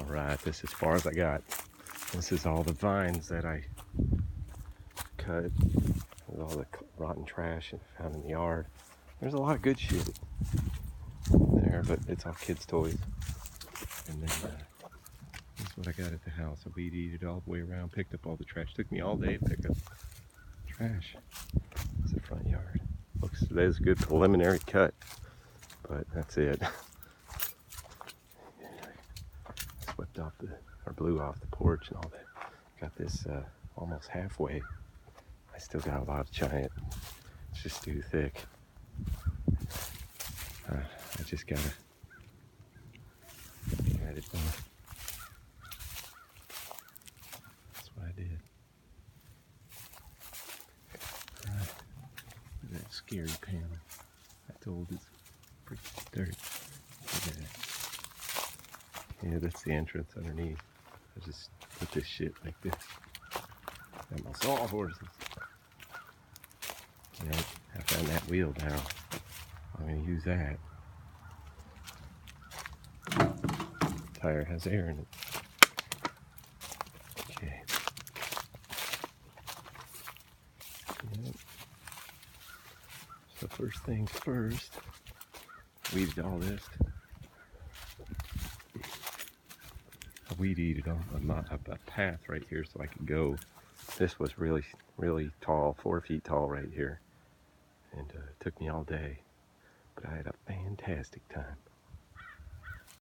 Alright, this is as far as I got. This is all the vines that I cut. With all the rotten trash and found in the yard. There's a lot of good shit there, but it's all kids' toys. And then this is what I got at the house. I weed eated all the way around, picked up all the trash. Took me all day to pick up trash. It's the front yard. Looks, that is a good preliminary cut, but that's it. Swept off or blew off the porch and all that. Got this almost halfway. I still got a lot of giant. It's just too thick. I just gotta add it on. That's what I did. Alright. Look at that scary panel. I told it's pretty dirty. Look at that. Yeah, that's the entrance underneath. I just put this shit like this. Got my sawhorses. Yeah, I found that wheel now. I'm going to use that. Tire has air in it. Okay. Yep. So first things first, weeded all this. I weed eated on a path right here so I could go. This was really, really tall, 4 feet tall right here. And it took me all day. But I had a fantastic time.